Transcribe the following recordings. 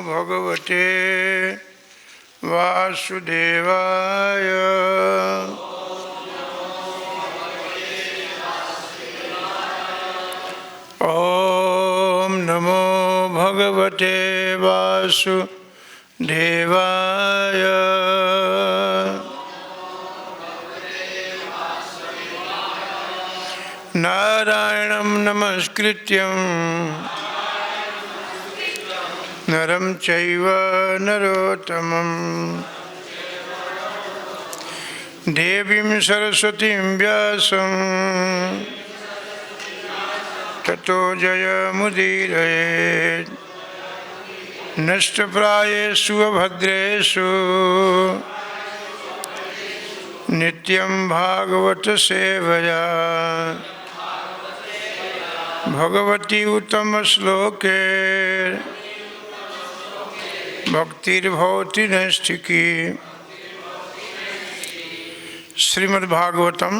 भगवते वासुदेवाय। ॐ नमो भगवते वासुदेवाय। नारायणं नमस्कृत्यं नरं चैव नरोत्तमं देवीं सरस्वतीं व्यासं ततो जयमुदीरयेत्। नष्टप्रायेषु अभद्रेषु नित्यं भागवत सेवया भगवती उत्तम श्लोके भक्तिर्भवति नैष्ठिकी। श्रीमद्भागवतम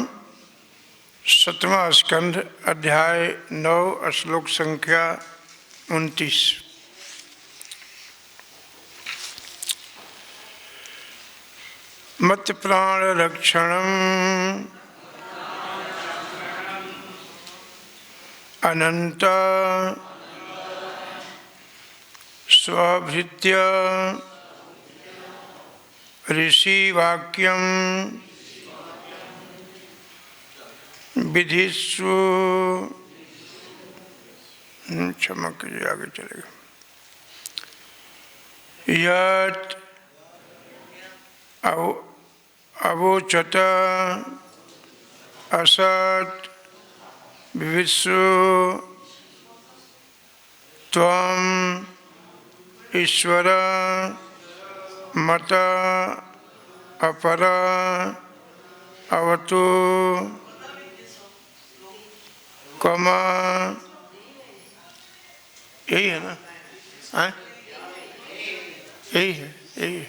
7वां स्कंध अध्याय 9 श्लोक संख्या 29। मत प्राण रक्षणम अनंत स्वभृत्य ऋषि वाक्यम विधिषु। क्षमा कीजिए, आगे चलेगा। यत् अवोचत असत् विवित्सु त्वम् ईश्वर मत अपर अवतु कमा। यही है ना? यही है, यही है।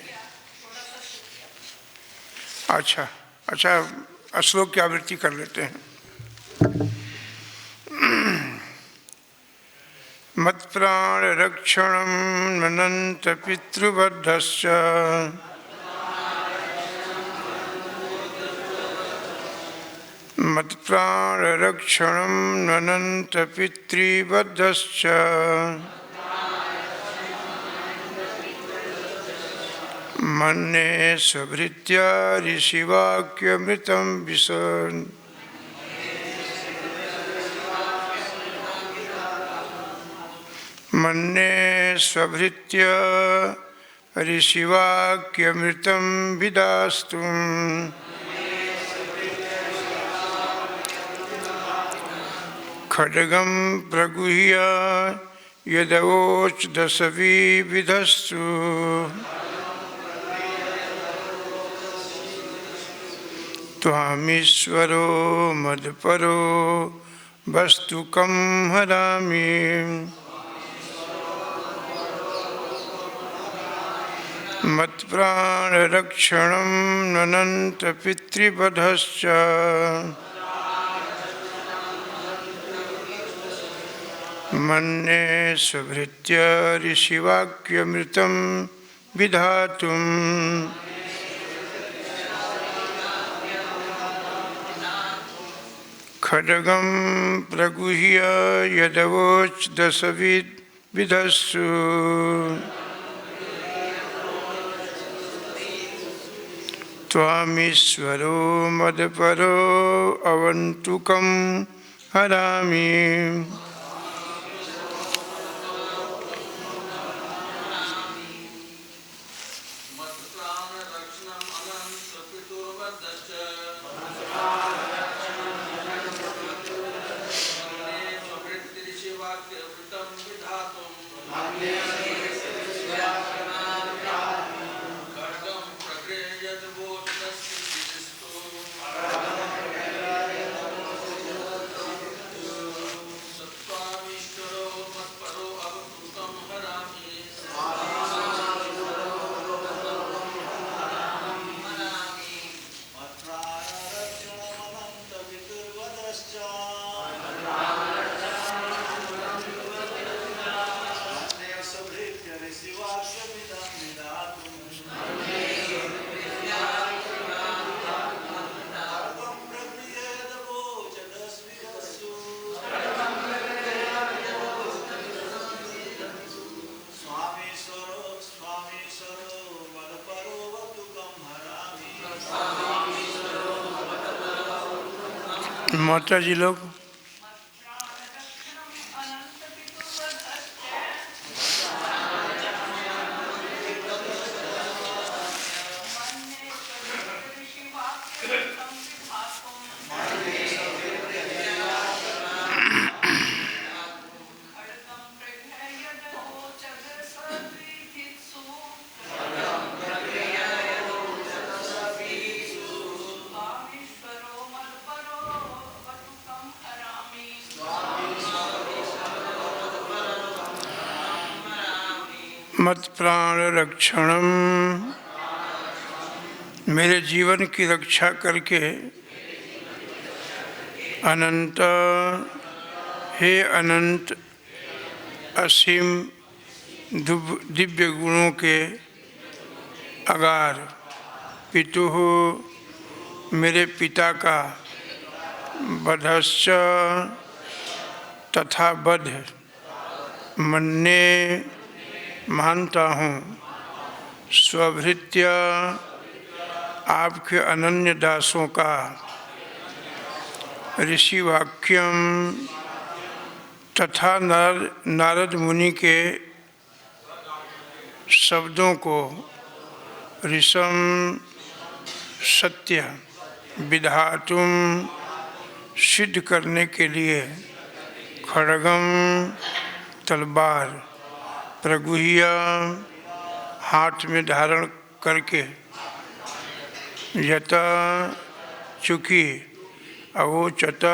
अच्छा, श्लोक की आवृत्ति कर लेते हैं। मत प्राण रक्षणम अनंत पितृबद्धस्य मत प्राण रक्षणम अनंत पितृबद्धस्य मन्ये स्वभृत्य ऋषिवाक्यमृतं विशन्। मन्ये स्वभृत्य ऋषिवाक्यमृतं विदास्तुम्। खड्गं प्रगुह्य यदवोचदशविविधस्तु। त्वामीश्वरो मदपरो वस्तु कं हरामि। मत्प्राण रक्षणं अनंत पितृवधश्च मन्ये स्वभृत्य ऋषिवाक्यमृतं विधातुम्। खड्गं प्रगुह्य यदवोचदशविधस्तु। त्वामीश्वरो मदपरो अवन्तु कं हरामि। माता जी लोग मत प्राण रक्षणम, मेरे जीवन की रक्षा करके अनंत, हे अनंत असीम दिव्य गुणों के अगार, पितुः मेरे पिता का, बधश्च तथा बध, मन्ने मानता हूँ, स्वभृत्य आपके अनन्य दासों का, ऋषि वाक्यम तथा नारद मुनि के शब्दों को, ऋषम सत्य विधातुम सिद्ध करने के लिए, खड्गम तलवार, प्रगुह्य हाथ में धारण करके, यत चूँकि अवोचत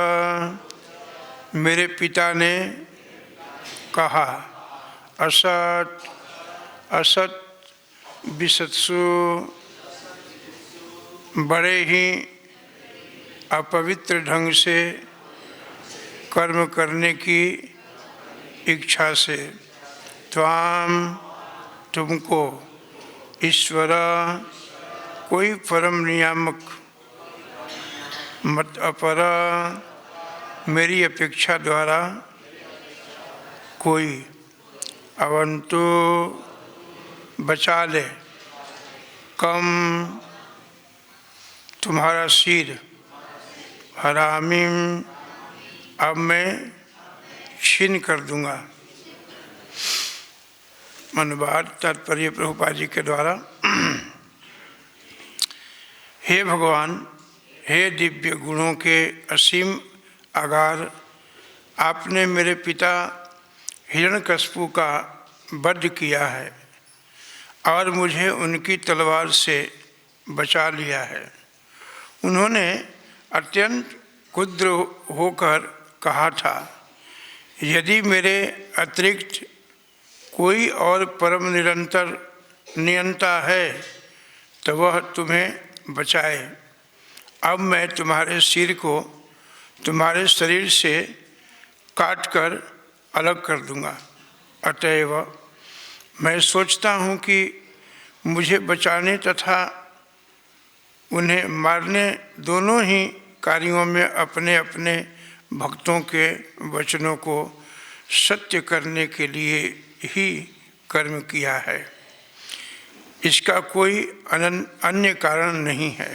मेरे पिता ने कहा, असत असत विसत्सु, बड़े ही अपवित्र ढंग से कर्म करने की इच्छा से, त्वाम तुमको, ईश्वर कोई परम नियामक, मत अपर मेरी अपेक्षा द्वारा कोई, अवंतु बचा ले, कम तुम्हारा सिर, हरामीम अब मैं छीन कर दूंगा। अनुवाद तात्पर्य प्रभुपाद जी के द्वारा। हे भगवान, हे दिव्य गुणों के असीम आगार, आपने मेरे पिता हिरण्यकशिपु का वध किया है और मुझे उनकी तलवार से बचा लिया है। उन्होंने अत्यंत क्षुद्र होकर कहा था, यदि मेरे अतिरिक्त कोई और परम नियंता है तो वह तुम्हें बचाए। अब मैं तुम्हारे सिर को तुम्हारे शरीर से काटकर अलग कर दूंगा। अतएव मैं सोचता हूँ कि मुझे बचाने तथा उन्हें मारने दोनों ही कार्यों में अपने अपने भक्तों के वचनों को सत्य करने के लिए ही कर्म किया है, इसका कोई अन्य कारण नहीं है।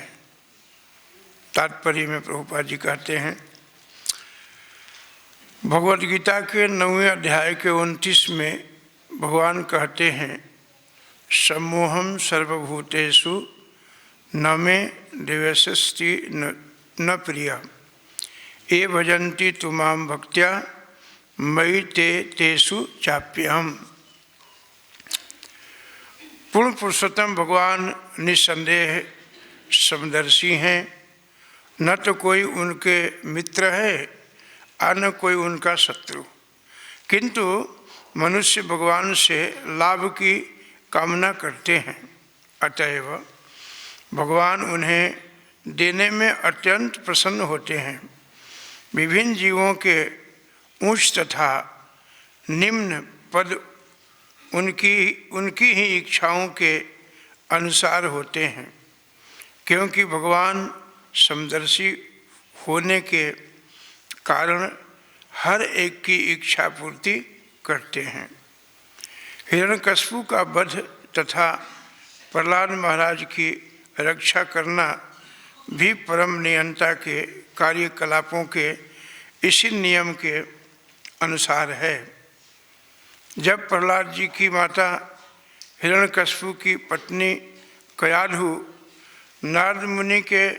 तात्पर्य में प्रभुपाद जी कहते हैं, भगवद गीता के 9वें अध्याय के 29 में भगवान कहते हैं, सम्मोहम सर्वभूतेषु न मे दिव्यस्ति न प्रिय, ये भजन्ति तुमां भक्त्या मयि ते तेषु चाप्यहम्। पूर्ण पुरुषोत्तम भगवान निस्संदेह समदर्शी हैं, न तो कोई उनके मित्र है और न कोई उनका शत्रु, किंतु मनुष्य भगवान से लाभ की कामना करते हैं। अतएव भगवान उन्हें देने में अत्यंत प्रसन्न होते हैं। विभिन्न जीवों के उच्च तथा निम्न पद उनकी ही इच्छाओं के अनुसार होते हैं, क्योंकि भगवान समदर्शी होने के कारण हर एक की इच्छा पूर्ति करते हैं। हिरण्यकशिपु का वध तथा प्रहलाद महाराज की रक्षा करना भी परम नियंता के कार्यकलापों के इसी नियम के अनुसार है। जब प्रहलाद जी की माता हिरण्यकशिपु की पत्नी कयाधु नारद मुनि के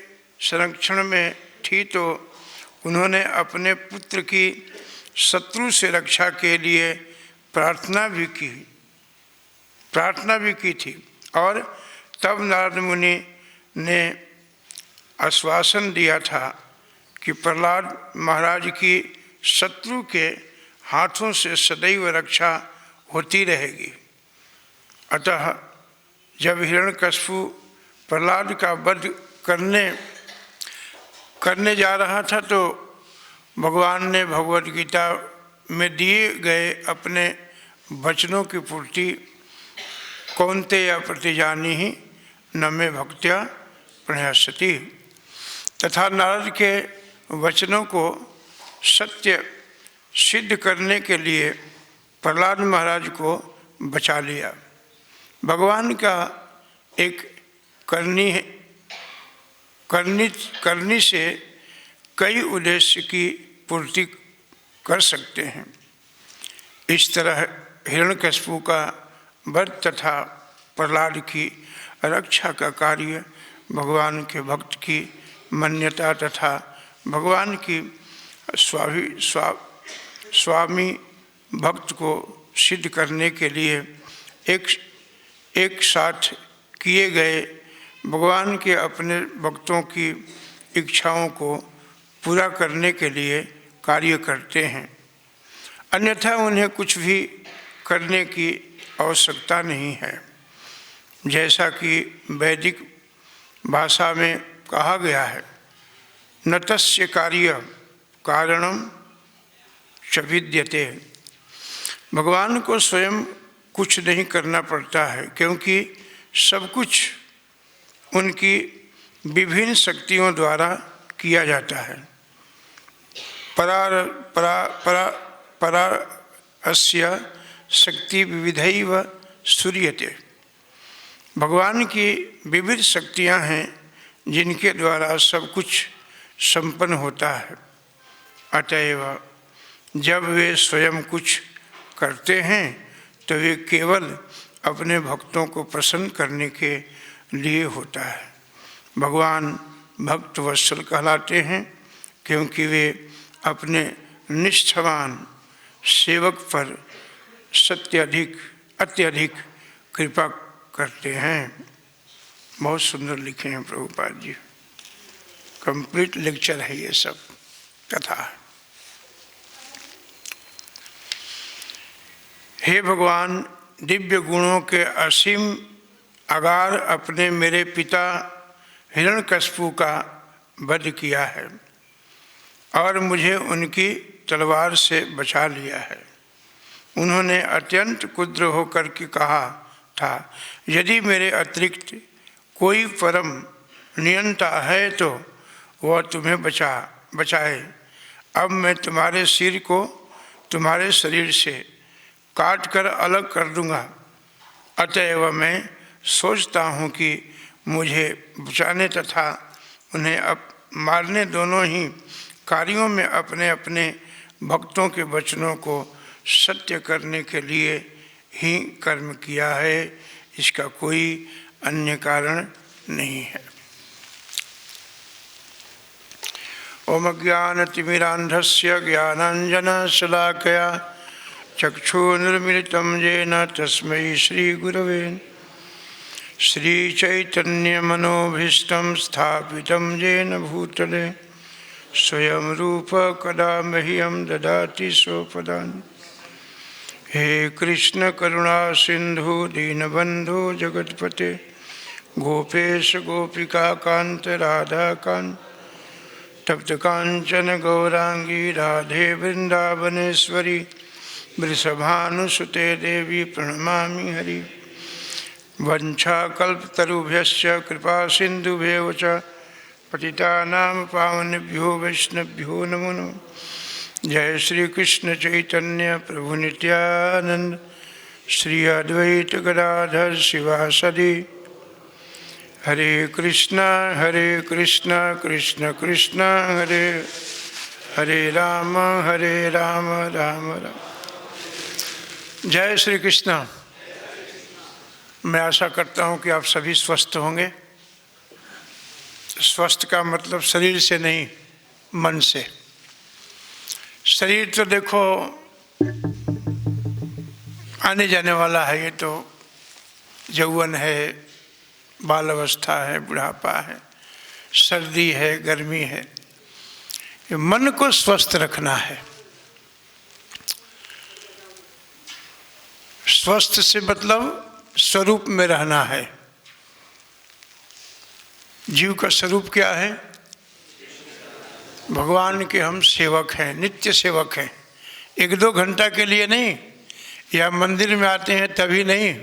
संरक्षण में थी तो उन्होंने अपने पुत्र की शत्रु से रक्षा के लिए प्रार्थना भी की थी और तब नारद मुनि ने आश्वासन दिया था कि प्रहलाद महाराज की शत्रु के हाथों से सदैव रक्षा होती रहेगी। अतः जब हिरण्यकशिपु प्रहलाद का वध करने जा रहा था तो भगवान ने भगवद गीता में दिए गए अपने वचनों की पूर्ति कौन्तेय प्रतिजानीहि न मे भक्त्या प्रणश्यति तथा नारद के वचनों को सत्य सिद्ध करने के लिए प्रहलाद महाराज को बचा लिया। भगवान का एक करनी से कई उद्देश्य की पूर्ति कर सकते हैं। इस तरह हिरण्यकशिपु का वध तथा प्रहलाद की रक्षा का कार्य भगवान के भक्त की मान्यता तथा भगवान की स्वामी भक्त को सिद्ध करने के लिए एक साथ किए गए भगवान के अपने भक्तों की इच्छाओं को पूरा करने के लिए कार्य करते हैं। अन्यथा उन्हें कुछ भी करने की आवश्यकता नहीं है। जैसा कि वैदिक भाषा में कहा गया है, न तस्य कार्य कारणम च विद्यते। भगवान को स्वयं कुछ नहीं करना पड़ता है, क्योंकि सब कुछ उनकी विभिन्न शक्तियों द्वारा किया जाता है। परास्य शक्ति विविधैव सूर्यते। भगवान की विविध शक्तियां हैं जिनके द्वारा सब कुछ संपन्न होता है। अतएव जब वे स्वयं कुछ करते हैं तो वे केवल अपने भक्तों को प्रसन्न करने के लिए होता है। भगवान भक्त वत्सल कहलाते हैं क्योंकि वे अपने निष्ठावान सेवक पर अत्यधिक कृपा करते हैं। बहुत सुंदर लिखे हैं प्रभुपाद जी। कंप्लीट लेक्चर है ये सब कथा। हे भगवान, दिव्य गुणों के असीम अगार अपने मेरे पिता हिरण्यकशिपु का वध किया है और मुझे उनकी तलवार से बचा लिया है। उन्होंने अत्यंत क्रुद्ध होकर के कहा था, यदि मेरे अतिरिक्त कोई परम नियंता है तो वह तुम्हें बचाए। अब मैं तुम्हारे सिर को तुम्हारे शरीर से काट कर अलग कर दूंगा। अतएव मैं सोचता हूँ कि मुझे बचाने तथा उन्हें मारने दोनों ही कार्यों में अपने अपने भक्तों के वचनों को सत्य करने के लिए ही कर्म किया है। इसका कोई अन्य कारण नहीं है। ओम ज्ञानतिमिरान्धस्य ज्ञानाञ्जनशलाकया चक्षुर्मिलितं येन तस्मै श्रीगुरवे श्रीचैतन्यमनोभीष्टं स्थापितं येन भूतले स्वयं रूप कदा मह्यं ददाति स्वपदानि। हे कृष्ण करुणा सिंधु दीनबंधु जगतपते गोपेश गोपिका कांत राधा कांत तप्त कांचन गौरांगी राधे वृंदावनेश्वरी वृषभानुसुते देवी प्रणमामि हरि। वंशाकल्पतरुभ्यश्च कृपा सिन्धुभ्येव च पतितानां पावनेभ्यो वैष्णवेभ्यो नमो नमः। जय श्री कृष्ण चैतन्य प्रभु नित्यानंद श्री अद्वैत गदाधर शिवासदि हरे कृष्णा कृष्ण कृष्ण हरे हरे राम राम राम। जय श्री कृष्ण। मैं आशा करता हूँ कि आप सभी स्वस्थ होंगे। स्वस्थ का मतलब शरीर से नहीं, मन से। शरीर तो देखो आने जाने वाला है, ये तो यौवन है, बाल अवस्था है, बुढ़ापा है, सर्दी है, गर्मी है। मन को स्वस्थ रखना है। स्वस्थ से मतलब स्वरूप में रहना है। जीव का स्वरूप क्या है? भगवान के हम सेवक हैं, नित्य सेवक हैं। 1-2 घंटा के लिए नहीं, या मंदिर में आते हैं तभी नहीं,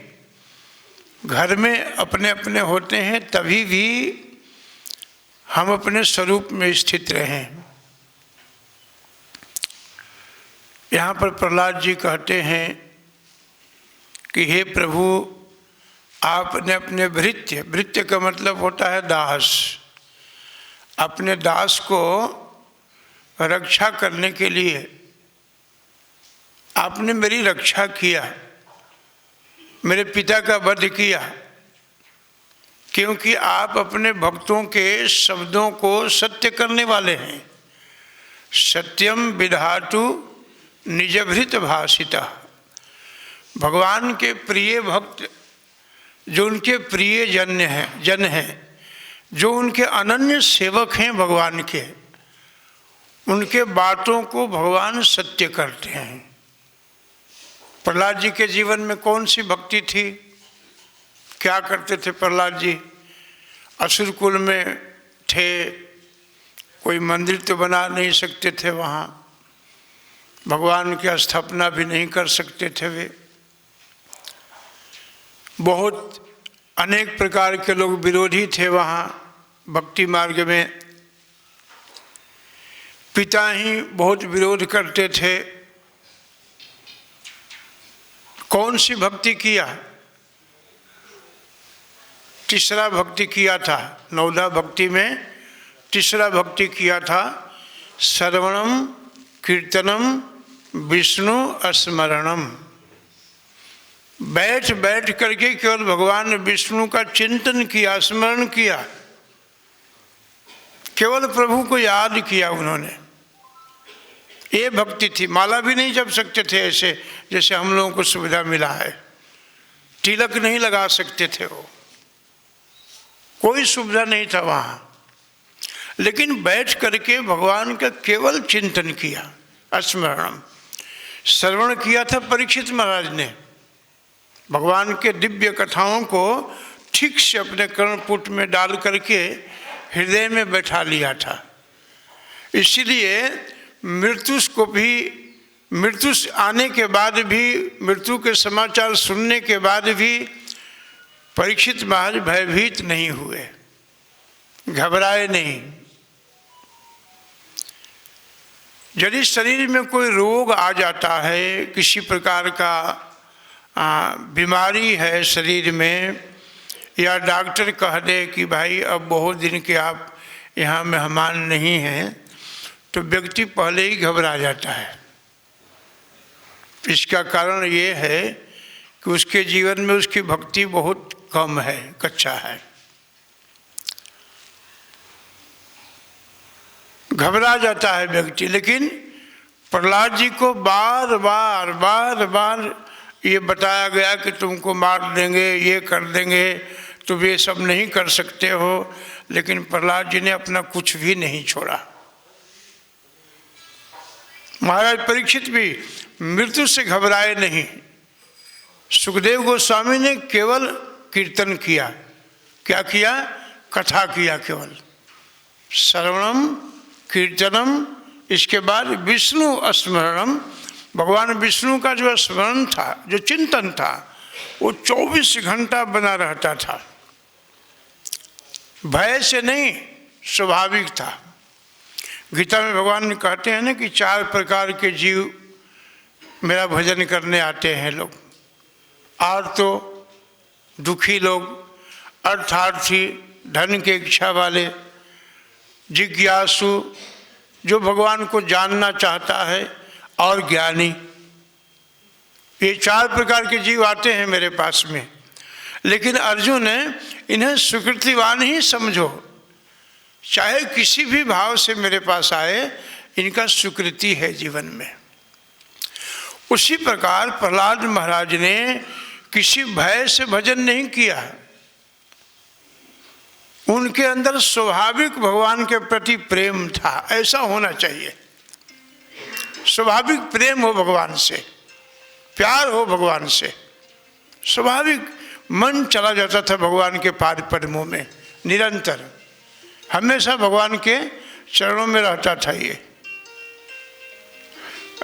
घर में अपने अपने होते हैं तभी भी हम अपने स्वरूप में स्थित रहें। यहाँ पर प्रहलाद जी कहते हैं कि हे प्रभु, आपने अपने भृत्य का मतलब होता है दास, अपने दास को रक्षा करने के लिए आपने मेरी रक्षा किया, मेरे पिता का वध किया, क्योंकि आप अपने भक्तों के शब्दों को सत्य करने वाले हैं। सत्यम विधातु निजभृत भाषिता। भगवान के प्रिय भक्त, जो उनके प्रिय जन हैं, जो उनके अनन्य सेवक हैं भगवान के, उनके बातों को भगवान सत्य करते हैं। प्रहलाद जी के जीवन में कौन सी भक्ति थी? क्या करते थे प्रहलाद जी? असुर कुल में थे, कोई मंदिर तो बना नहीं सकते थे, वहाँ भगवान की स्थापना भी नहीं कर सकते थे। वे बहुत अनेक प्रकार के लोग विरोधी थे वहाँ भक्ति मार्ग में। पिता ही बहुत विरोध करते थे। कौन सी भक्ति किया? तीसरा भक्ति किया था। 9 भक्ति में तीसरा भक्ति किया था, श्रवणम कीर्तनम विष्णु स्मरणम। बैठ बैठ करके केवल भगवान विष्णु का चिंतन किया, स्मरण किया, केवल प्रभु को याद किया उन्होंने। ये भक्ति थी। माला भी नहीं जप सकते थे ऐसे जैसे हम लोगों को सुविधा मिला है। तिलक नहीं लगा सकते थे, वो कोई सुविधा नहीं था वहाँ। लेकिन बैठ करके भगवान का केवल चिंतन किया, स्मरणम। श्रवण किया था परीक्षित महाराज ने, भगवान के दिव्य कथाओं को ठीक से अपने कर्णपुट में डाल करके हृदय में बैठा लिया था। इसीलिए मृत्यु आने के बाद भी, मृत्यु के समाचार सुनने के बाद भी परीक्षित महाराज भयभीत नहीं हुए, घबराए नहीं। यदि शरीर में कोई रोग आ जाता है, किसी प्रकार का बीमारी है शरीर में, या डॉक्टर कह दे कि भाई अब बहुत दिन के आप यहाँ मेहमान नहीं हैं, तो व्यक्ति पहले ही घबरा जाता है। इसका कारण ये है कि उसके जीवन में उसकी भक्ति बहुत कम है, कच्चा है, घबरा जाता है व्यक्ति। लेकिन प्रहलाद जी को बार बार ये बताया गया कि तुमको मार देंगे, ये कर देंगे, तुम ये सब नहीं कर सकते हो। लेकिन प्रहलाद जी ने अपना कुछ भी नहीं छोड़ा। महाराज परीक्षित भी मृत्यु से घबराए नहीं। सुखदेव गोस्वामी ने केवल कीर्तन किया। क्या किया? कथा किया, केवल श्रवणम कीर्तनम, इसके बाद विष्णु स्मरणम, भगवान विष्णु का जो स्मरण था, जो चिंतन था, वो 24 घंटा बना रहता था। भय से नहीं, स्वाभाविक था। गीता में भगवान कहते हैं ना कि 4 प्रकार के जीव मेरा भजन करने आते हैं लोग। और तो दुखी लोग, अर्थार्थी, धन के इच्छा वाले, जिज्ञासु जो भगवान को जानना चाहता है, और ज्ञानी। ये 4 प्रकार के जीव आते हैं मेरे पास में। लेकिन अर्जुन ने इन्हें सुकृतिवान ही समझो, चाहे किसी भी भाव से मेरे पास आए, इनका सुकृति है जीवन में। उसी प्रकार प्रहलाद महाराज ने किसी भय से भजन नहीं किया। उनके अंदर स्वाभाविक भगवान के प्रति प्रेम था। ऐसा होना चाहिए, स्वाभाविक प्रेम हो भगवान से, प्यार हो भगवान से। स्वाभाविक मन चला जाता था भगवान के पाद पद्मों में, निरंतर हमेशा भगवान के चरणों में रहता था ये।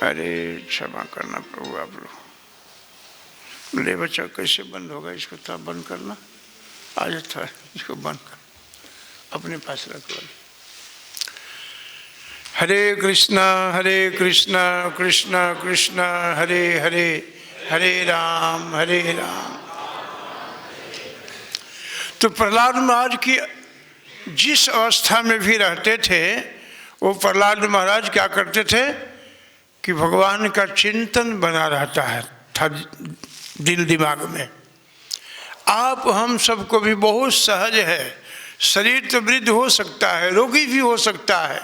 अरे क्षमा करना प्रभु आप लोग। ले बच्चा कैसे बंद होगा, इसको था बंद करना। आज था इसको बंद कर, अपने पास रख लो। हरे कृष्णा कृष्णा कृष्णा हरे हरे, हरे राम हरे राम। तो प्रहलाद महाराज की जिस अवस्था में भी रहते थे, वो प्रहलाद महाराज क्या करते थे कि भगवान का चिंतन बना रहता है था दिल दिमाग में। आप हम सबको भी बहुत सहज है। शरीर तो वृद्ध हो सकता है, रोगी भी हो सकता है,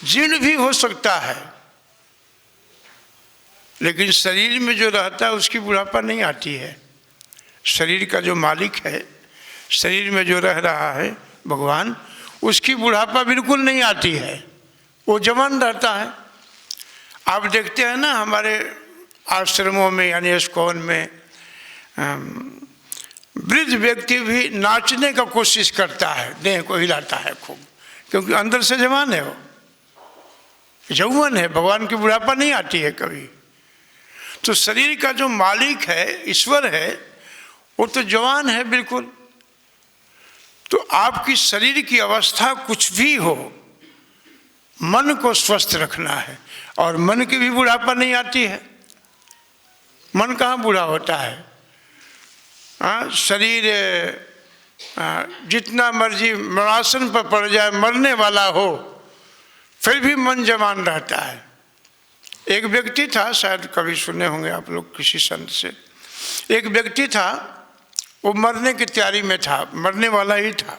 जीर्ण भी हो सकता है, लेकिन शरीर में जो रहता है उसकी बुढ़ापा नहीं आती है। शरीर का जो मालिक है, शरीर में जो रह रहा है भगवान, उसकी बुढ़ापा बिल्कुल नहीं आती है, वो जवान रहता है। आप देखते हैं ना हमारे आश्रमों में, यानी इस्कॉन में वृद्ध व्यक्ति भी नाचने का कोशिश करता है, देह को हिलाता है खूब, क्योंकि अंदर से जवान है, वो यौवन है। भगवान की बुढ़ापा नहीं आती है कभी। तो शरीर का जो मालिक है, ईश्वर है, वो तो जवान है बिल्कुल। तो आपकी शरीर की अवस्था कुछ भी हो, मन को स्वस्थ रखना है, और मन की भी बुढ़ापा नहीं आती है। मन कहाँ बूढ़ा होता है? शरीर जितना मर्जी मरासन पर पड़ जाए, मरने वाला हो, फिर भी मन जवान रहता है। एक व्यक्ति था, शायद कभी सुने होंगे आप लोग किसी संत से। एक व्यक्ति था, वो मरने की तैयारी में था, मरने वाला ही था।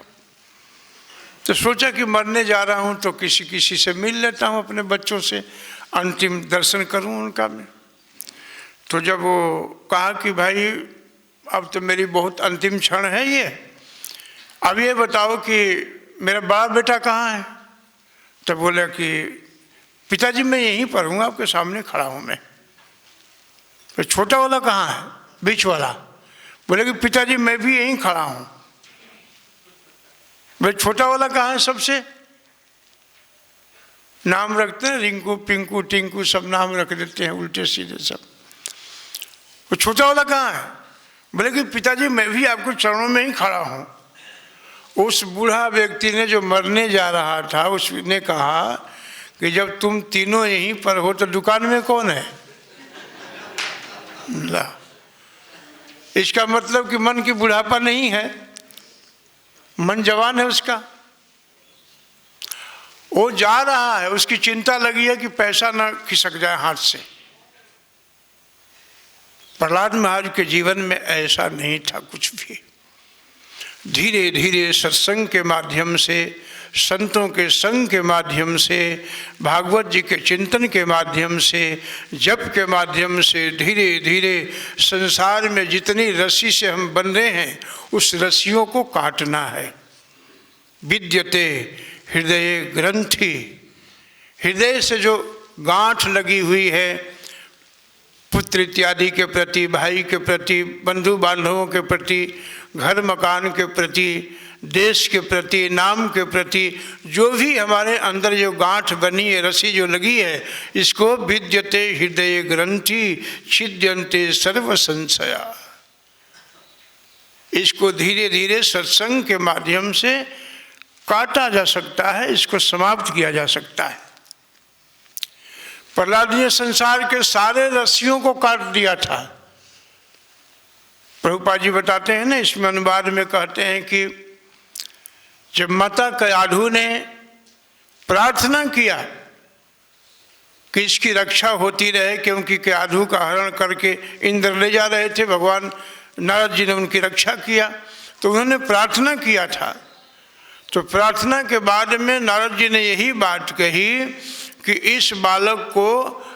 तो सोचा कि मरने जा रहा हूँ तो किसी से मिल लेता हूँ, अपने बच्चों से अंतिम दर्शन करूँ उनका मैं। तो जब वो कहा कि भाई अब तो मेरी बहुत अंतिम क्षण है ये, अब ये बताओ कि मेरा बड़ा बेटा कहाँ है? तो बोला कि पिताजी मैं यहीं पर हूँ, आपके सामने खड़ा हूँ मैं। तो छोटा वाला कहाँ है? बीच वाला। बोले कि पिताजी मैं भी यहीं खड़ा हूँ। भाई छोटा वाला कहाँ है? सबसे नाम रखते हैं, रिंकू पिंकू टिंकू सब नाम रख देते हैं उल्टे सीधे सब। वो छोटा वाला कहाँ है? बोले कि पिताजी मैं भी आपको चरणों में ही खड़ा हूँ। उस बूढ़ा व्यक्ति ने जो मरने जा रहा था, उसने कहा कि जब तुम तीनों यहीं पर हो तो दुकान में कौन है? ला, इसका मतलब कि मन की बुढ़ापा नहीं है, मन जवान है उसका। वो जा रहा है, उसकी चिंता लगी है कि पैसा ना खिसक जाए हाथ से। प्रहलाद महाराज के जीवन में ऐसा नहीं था कुछ भी। धीरे धीरे सत्संग के माध्यम से, संतों के संग के माध्यम से, भागवत जी के चिंतन के माध्यम से, जप के माध्यम से धीरे धीरे संसार में जितनी रस्सी से हम बंधे हैं, उस रस्सियों को काटना है। विद्यते हृदय ग्रंथि, हृदय से जो गांठ लगी हुई है पुत्र इत्यादि के प्रति, भाई के प्रति, बंधु बांधवों के प्रति, घर मकान के प्रति, देश के प्रति, नाम के प्रति जो भी हमारे अंदर जो गांठ बनी है, रस्सी जो लगी है, इसको विद्यते हृदय ग्रंथि छिद्यन्ते सर्व संशया। इसको धीरे धीरे सत्संग के माध्यम से काटा जा सकता है, इसको समाप्त किया जा सकता है। प्रहलाद ने संसार के सारे रस्सियों को काट दिया था। प्रभुपाद जी बताते हैं ना, इसमें अनुवाद में कहते हैं कि जब माता कयाधु ने प्रार्थना किया कि इसकी रक्षा होती रहे, क्योंकि कयाधु का हरण करके इंद्र ले जा रहे थे, भगवान नारद जी ने उनकी रक्षा किया, तो उन्होंने प्रार्थना किया था। तो प्रार्थना के बाद में नारद जी ने यही बात कही कि इस बालक को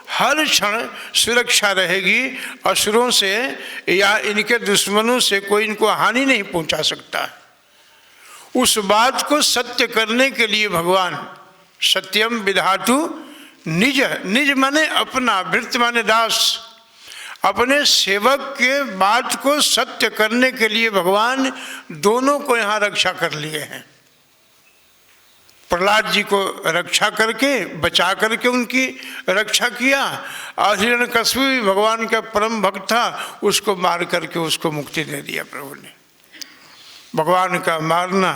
हर क्षण सुरक्षा रहेगी, असुरों से या इनके दुश्मनों से कोई इनको हानि नहीं पहुंचा सकता। उस बात को सत्य करने के लिए भगवान सत्यम विधातु निज, निज माने अपना, भृत्य माने दास, अपने सेवक के बात को सत्य करने के लिए भगवान दोनों को यहाँ रक्षा कर लिए हैं। प्रहलाद जी को रक्षा करके, बचा करके उनकी रक्षा किया, और हिरण्यकश्यप भी भगवान का परम भक्त था, उसको मार करके उसको मुक्ति दे दिया प्रभु ने। भगवान का मारना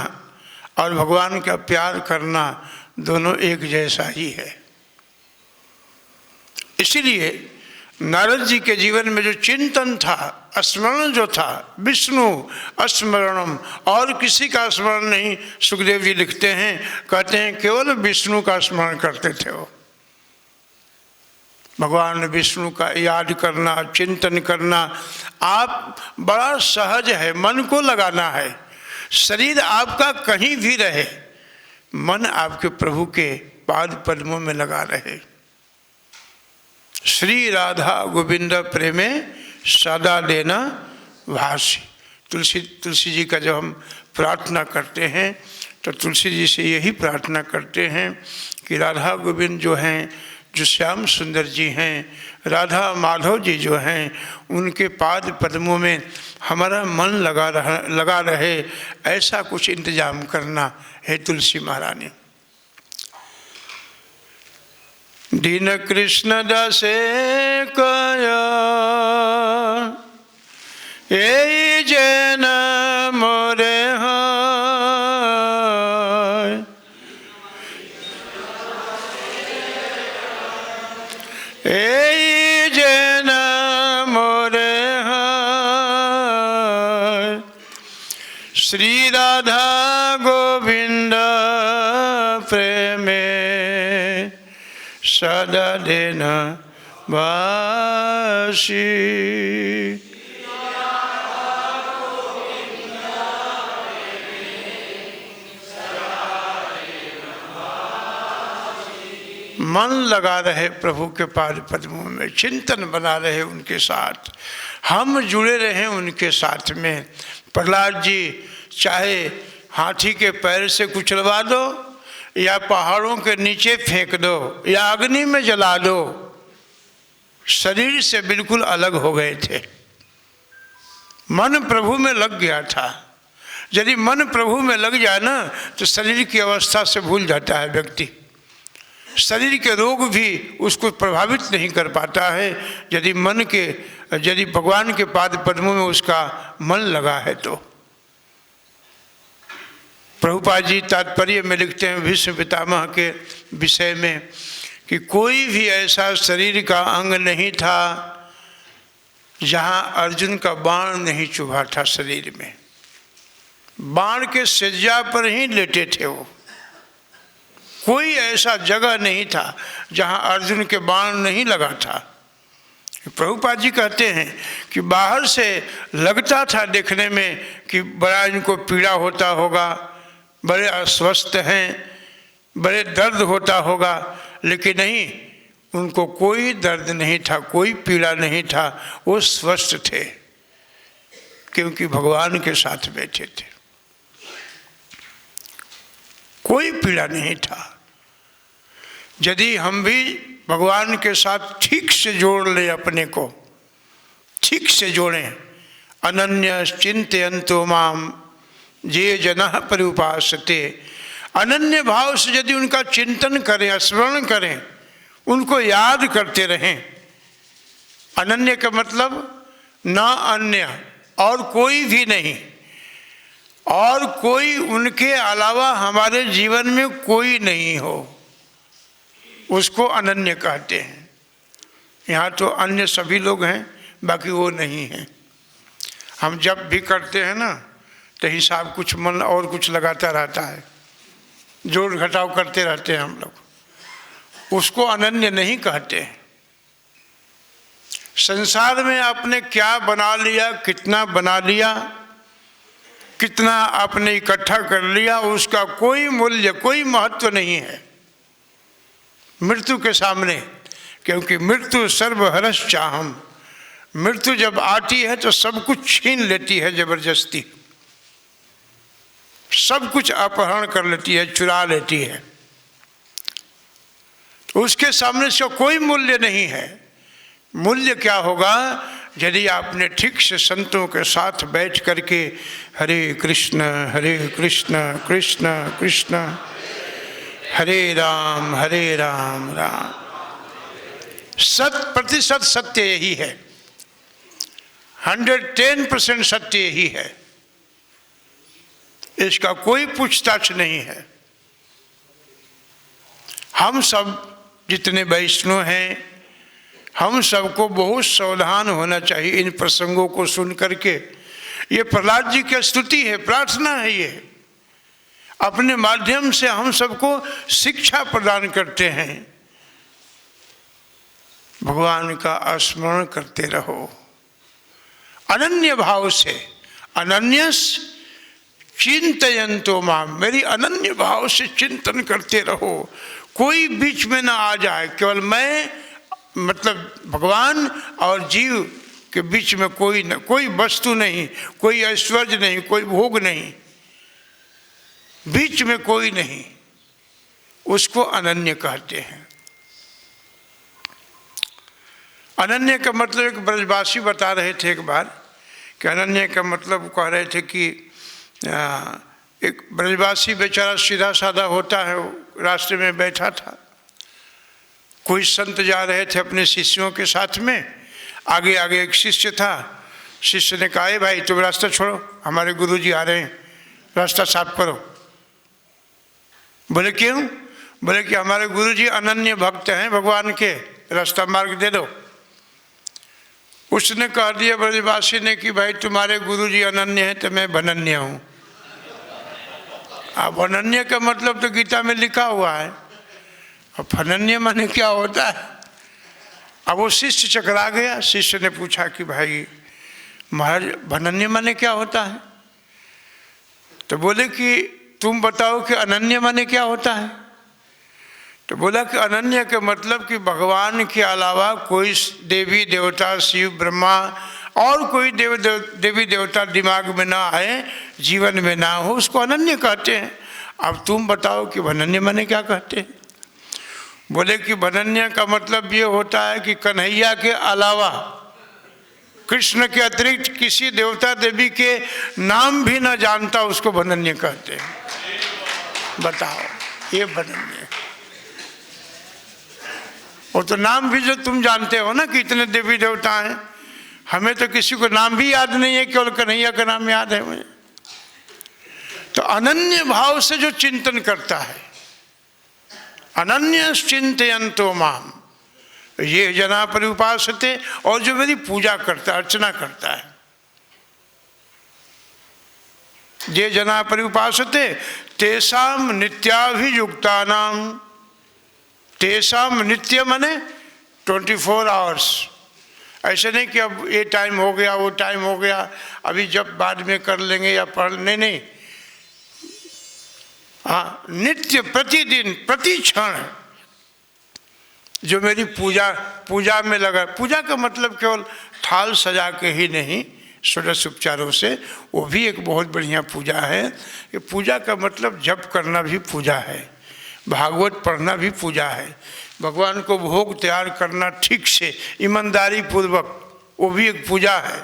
और भगवान का प्यार करना दोनों एक जैसा ही है। इसीलिए नारद जी के जीवन में जो चिंतन था, स्मरण जो था, विष्णु स्मरणम, और किसी का स्मरण नहीं। सुखदेव जी लिखते हैं, कहते हैं केवल विष्णु का स्मरण करते थे वो। भगवान विष्णु का याद करना, चिंतन करना आप बड़ा सहज है, मन को लगाना है। शरीर आपका कहीं भी रहे, मन आपके प्रभु के पाद पद्मों में लगा रहे। श्री राधा गोविंद प्रेमे सदा लेना भासी। तुलसी जी का जब हम प्रार्थना करते हैं तो तुलसी जी से यही प्रार्थना करते हैं कि राधा गोविंद जो हैं, जो श्याम सुंदर जी हैं, राधा माधव जी जो हैं, उनके पाद पद्मों में हमारा मन लगा रहे, ऐसा कुछ इंतजाम करना है तुलसी महारानी। दीन कृष्ण दासे कया ए जन मोरे हाय, ए जन मोरे हाय, श्री राधा गोविंद प्रेमे सदा लेना वासी। मन लगा रहे प्रभु के पाद पद्मों में, चिंतन बना रहे उनके साथ, हम जुड़े रहें उनके साथ में। प्रहलाद जी चाहे हाथी के पैर से कुचलवा दो, या पहाड़ों के नीचे फेंक दो, या अग्नि में जला दो, शरीर से बिल्कुल अलग हो गए थे। मन प्रभु में लग गया था। यदि मन प्रभु में लग जाए ना, तो शरीर की अवस्था से भूल जाता है व्यक्ति। शरीर के रोग भी उसको प्रभावित नहीं कर पाता है, यदि भगवान के पाद पद्मों में उसका मन लगा है तो। प्रभुपाद जी तात्पर्य में लिखते हैं भीष्म पितामह के विषय में कि कोई भी ऐसा शरीर का अंग नहीं था जहाँ अर्जुन का बाण नहीं चुभा था। शरीर में बाण के सज्जा पर ही लेटे थे वो। कोई ऐसा जगह नहीं था जहाँ अर्जुन के बाण नहीं लगा था। प्रभुपाद जी कहते हैं कि बाहर से लगता था देखने में कि बड़ा इनको पीड़ा होता होगा, बड़े अस्वस्थ हैं, बड़े दर्द होता होगा, लेकिन नहीं, उनको कोई दर्द नहीं था, कोई पीड़ा नहीं था, वो स्वस्थ थे क्योंकि भगवान के साथ बैठे थे। कोई पीड़ा नहीं था। यदि हम भी भगवान के साथ ठीक से जोड़ लें, अपने को ठीक से जोड़ें, अनन्य चिंतयन्तो माम ये जनाः पर्युपासते। अनन्य भाव से यदि उनका चिंतन करें, स्मरण करें, उनको याद करते रहें। अनन्य का मतलब न अन्य, और कोई भी नहीं, और कोई उनके अलावा हमारे जीवन में कोई नहीं हो, उसको अनन्य कहते हैं। यहाँ तो अन्य सभी लोग हैं, बाकी वो नहीं हैं। हम जब भी करते हैं ना तो हिसाब कुछ मन और कुछ लगाता रहता है, जोड़ घटाव करते रहते हैं हम लोग, उसको अनन्य नहीं कहते हैं। संसार में आपने क्या बना लिया, कितना बना लिया, कितना आपने इकट्ठा कर लिया, उसका कोई मूल्य, कोई महत्व नहीं है मृत्यु के सामने। क्योंकि मृत्यु सर्वहरस चाहम, मृत्यु जब आती है तो सब कुछ छीन लेती है जबरदस्ती, सब कुछ अपहरण कर लेती है, चुरा लेती है। तो उसके सामने से कोई मूल्य नहीं है। मूल्य क्या होगा? यदि आपने ठीक से संतों के साथ बैठ करके हरे कृष्ण कृष्ण कृष्ण हरे राम राम। 100% सत्य यही है, 110% सत्य यही है, इसका कोई पूछताछ नहीं है। हम सब जितने वैष्णव हैं, हम सबको बहुत सावधान होना चाहिए इन प्रसंगों को सुन करके। ये प्रहलाद जी की स्तुति है, प्रार्थना है, ये अपने माध्यम से हम सबको शिक्षा प्रदान करते हैं। भगवान का स्मरण करते रहो अनन्य भाव से। अनन्यस चिंतयन्तो माम, मेरी अनन्य भाव से चिंतन करते रहो। कोई बीच में ना आ जाए, केवल मैं मतलब भगवान और जीव के बीच में कोई वस्तु नहीं, कोई ऐश्वर्य नहीं, कोई भोग नहीं, बीच में कोई नहीं, उसको अनन्य कहते हैं। अनन्य का मतलब एक ब्रजवासी बता रहे थे एक बार कि अनन्य का मतलब कह रहे थे कि एक ब्रजवासी बेचारा सीधा साधा होता है, वो रास्ते में बैठा था, कोई संत जा रहे थे अपने शिष्यों के साथ में, आगे आगे एक शिष्य था। शिष्य ने कहा, भाई तुम रास्ता छोड़ो, हमारे गुरुजी आ रहे हैं, रास्ता साफ करो। बोले क्यों? बोले कि हमारे गुरुजी अनन्य भक्त हैं भगवान के, रास्ता मार्ग दे दो। उसने कह दिया ब्रजवासी ने कि भाई तुम्हारे गुरुजी अनन्य हैं तो मैं बनन्य हूँ। अब अनन्य का मतलब तो गीता में लिखा हुआ है, अब अनन्य माने क्या होता है? अब वो शिष्य चकरा गया। शिष्य ने पूछा कि भाई महाराज अनन्य माने क्या होता है? तो बोले कि तुम बताओ कि अनन्य माने क्या होता है? तो बोला कि अनन्य के मतलब कि भगवान के अलावा कोई देवी देवता, शिव ब्रह्मा और कोई देवी देवता दिमाग में ना आए, जीवन में ना हो, उसको अनन्य कहते हैं। अब तुम बताओ कि अनन्य माने क्या कहते हैं? बोले कि अनन्य का मतलब ये होता है कि कन्हैया के अलावा, कृष्ण के अतिरिक्त किसी देवता देवी के नाम भी ना जानता, उसको अनन्य कहते हैं। बताओ, ये अनन्य। और तो नाम भी जो तुम जानते हो ना कि इतने देवी देवता हैं, हमें तो किसी को नाम भी याद नहीं है, केवल कन्हैया का नाम याद है मुझे। तो अनन्य भाव से जो चिंतन करता है, अनन्य चिंतयन्तो माम ये जना पर्युपासते, और जो मेरी पूजा करता है, अर्चना करता है, ये जना पर्युपासते तेषाम नित्याभियुक्तानाम। तेषाम नित्य माने 24 आवर्स। ऐसे नहीं कि अब ये टाइम हो गया, वो टाइम हो गया, अभी जब बाद में कर लेंगे या पढ़, नहीं। हाँ, नित्य, प्रतिदिन, प्रति क्षण जो मेरी पूजा में लगा। पूजा का मतलब केवल थाल सजा के ही नहीं, षोडश उपचारों से, वो भी एक बहुत बढ़िया पूजा है। ये पूजा का मतलब जप करना भी पूजा है, भागवत पढ़ना भी पूजा है, भगवान को भोग तैयार करना ठीक से ईमानदारी पूर्वक, वो भी एक पूजा है।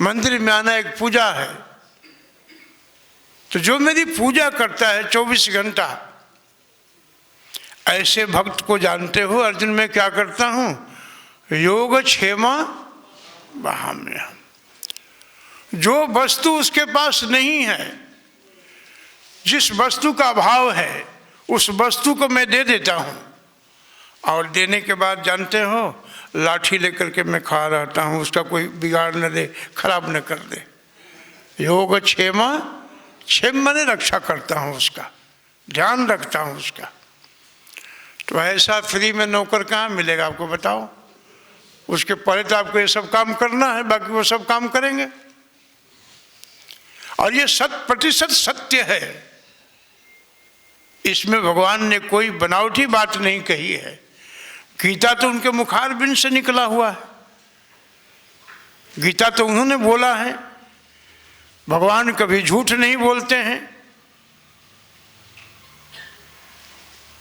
मंदिर में आना एक पूजा है। तो जो मेरी पूजा करता है 24 घंटा, ऐसे भक्त को जानते हो अर्जुन मैं क्या करता हूँ? योग क्षेमा वहाम्यहम्। जो वस्तु उसके पास नहीं है, जिस वस्तु का अभाव है, उस वस्तु को मैं दे देता हूँ। और देने के बाद जानते हो, लाठी लेकर के मैं खा रहता हूँ, उसका कोई बिगाड़ न दे, खराब न कर दे। योग क्षेमा, क्षेम माने रक्षा करता हूँ, उसका ध्यान रखता हूँ उसका। तो ऐसा फ्री में नौकर कहाँ मिलेगा आपको बताओ? उसके पहले तो आपको ये सब काम करना है, बाकी वो सब काम करेंगे। और ये 100% सत्य है, इसमें भगवान ने कोई बनावटी बात नहीं कही है। गीता तो उनके मुखारबिंद से निकला हुआ है, गीता तो उन्होंने बोला है। भगवान कभी झूठ नहीं बोलते हैं।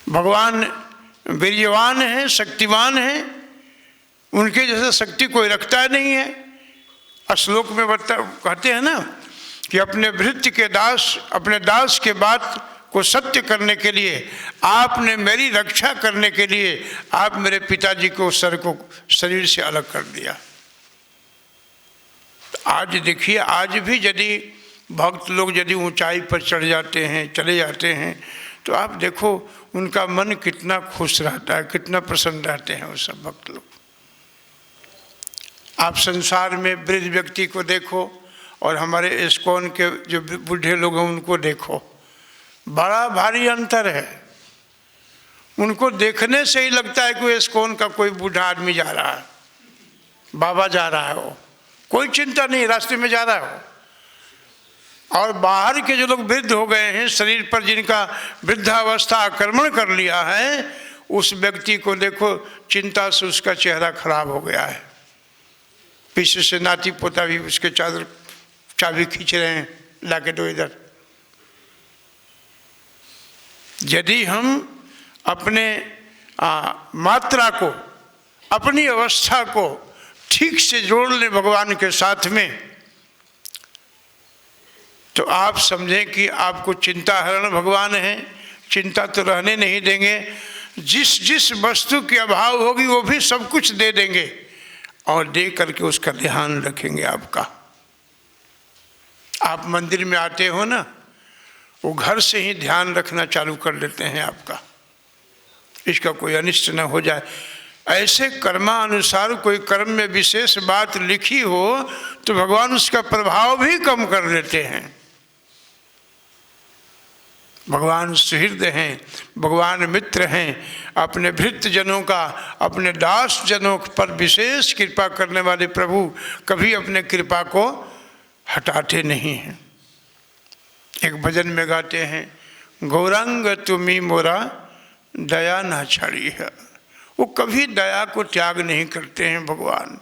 भगवान वीर्यवान है, शक्तिवान है, उनके जैसा शक्ति कोई रखता नहीं है। श्लोक में कहते हैं ना कि अपने भृत्य के दास, अपने दास के बात को सत्य करने के लिए, आपने मेरी रक्षा करने के लिए आप मेरे पिताजी को सर को शरीर से अलग कर दिया। आज देखिए, आज भी यदि भक्त लोग यदि ऊंचाई पर चढ़ जाते हैं, चले जाते हैं, तो आप देखो उनका मन कितना खुश रहता है, कितना प्रसन्न रहते हैं वो सब भक्त लोग। आप संसार में वृद्ध व्यक्ति को देखो और हमारे इस्कॉन के जो बूढ़े लोग हैं उनको देखो, बड़ा भारी अंतर है। उनको देखने से ही लगता है कि इस्कॉन का कोई बूढ़ा आदमी जा रहा है, बाबा जा रहा है, वो कोई चिंता नहीं, रास्ते में जा रहा है वो। और बाहर के जो लोग वृद्ध हो गए हैं, शरीर पर जिनका वृद्धावस्था आक्रमण कर लिया है, उस व्यक्ति को देखो चिंता से उसका चेहरा खराब हो गया है। पीछे से नाती पोता भी उसके चादर चाबी खींच रहे हैं, लाके दो इधर। यदि हम अपने मात्रा को, अपनी अवस्था को ठीक से जोड़ लें भगवान के साथ में, तो आप समझें कि आपको चिंता हरण भगवान है। चिंता तो रहने नहीं देंगे, जिस जिस वस्तु की अभाव होगी वो भी सब कुछ दे देंगे, और दे करके उसका ध्यान रखेंगे आपका। आप मंदिर में आते हो ना, वो घर से ही ध्यान रखना चालू कर देते हैं आपका, इसका कोई अनिष्ट न हो जाए। ऐसे कर्मानुसार कोई कर्म में विशेष बात लिखी हो तो भगवान उसका प्रभाव भी कम कर देते हैं। भगवान सुहृद हैं, भगवान मित्र हैं। अपने भृत्य जनों का, अपने दास जनों पर विशेष कृपा करने वाले प्रभु कभी अपने कृपा को हटाते नहीं हैं। एक भजन में गाते हैं, गौरांग तुम्ही मोरा दया न छाड़ी है। वो कभी दया को त्याग नहीं करते हैं भगवान।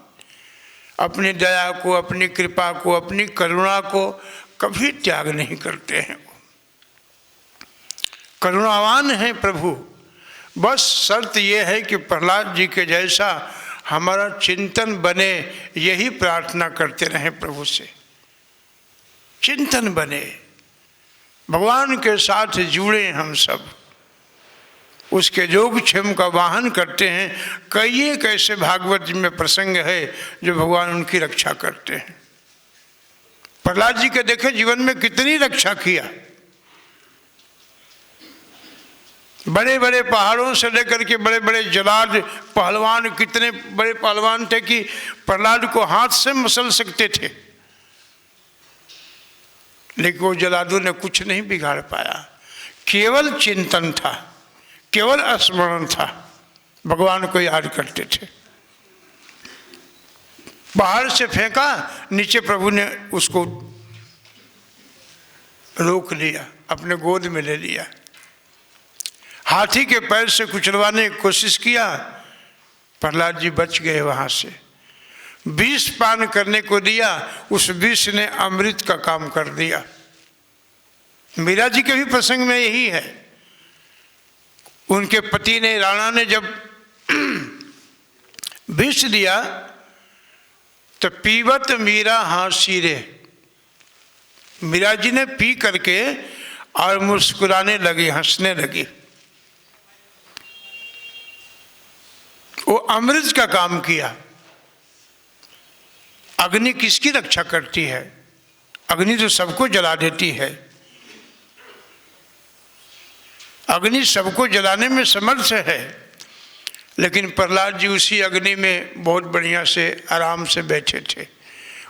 अपनी दया को, अपनी कृपा को, अपनी करुणा को कभी त्याग नहीं करते हैं। करुणावान है प्रभु। बस शर्त यह है कि प्रहलाद जी के जैसा हमारा चिंतन बने, यही प्रार्थना करते रहें प्रभु से। चिंतन बने, भगवान के साथ जुड़े हम सब, उसके योगक्षेम का वाहन करते हैं। कई एक ऐसे भागवत जी में प्रसंग है जो भगवान उनकी रक्षा करते हैं। प्रहलाद जी के देखे जीवन में कितनी रक्षा किया। बड़े बड़े पहाड़ों से लेकर के बड़े बड़े जलाद पहलवान, कितने बड़े पहलवान थे कि प्रहलाद को हाथ से मसल सकते थे, लेकिन वो जलादों ने कुछ नहीं बिगाड़ पाया। केवल चिंतन था, केवल स्मरण था, भगवान को याद करते थे। बाहर से फेंका, नीचे प्रभु ने उसको रोक लिया, अपने गोद में ले लिया। हाथी के पैर से कुचलवाने की कोशिश किया, प्रहलाद जी बच गए वहां से। विष पान करने को दिया, उस विष ने अमृत का काम कर दिया। मीरा जी के भी प्रसंग में यही है। उनके पति ने, राणा ने जब विष दिया तो पीवत मीरा हांसी रे, मीरा जी ने पी करके और मुस्कुराने लगी, हंसने लगी। वो अमृत का काम किया। अग्नि किसकी रक्षा करती है? अग्नि तो सबको जला देती है। अग्नि सबको जलाने में समर्थ है, लेकिन प्रहलाद जी उसी अग्नि में बहुत बढ़िया से आराम से बैठे थे।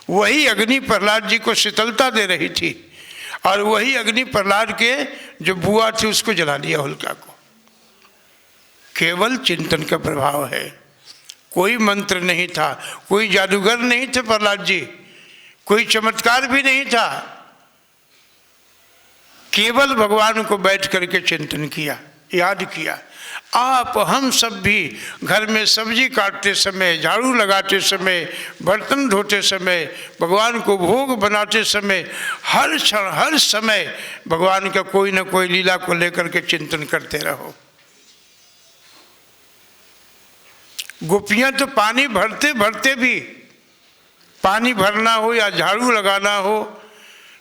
वही अग्नि प्रहलाद जी को शीतलता दे रही थी, और वही अग्नि प्रहलाद के जो बुआ थे उसको जला दिया, होलिका को। केवल चिंतन का प्रभाव है, कोई मंत्र नहीं था, कोई जादूगर नहीं थे प्रहलाद जी, कोई चमत्कार भी नहीं था। केवल भगवान को बैठ करके चिंतन किया, याद किया। आप हम सब भी घर में सब्जी काटते समय, झाड़ू लगाते समय, बर्तन धोते समय, भगवान को भोग बनाते समय, हर क्षण हर समय भगवान का कोई ना कोई लीला को लेकर के चिंतन करते रहो। गोपियां तो पानी भरते भरते भी, पानी भरना हो या झाड़ू लगाना हो,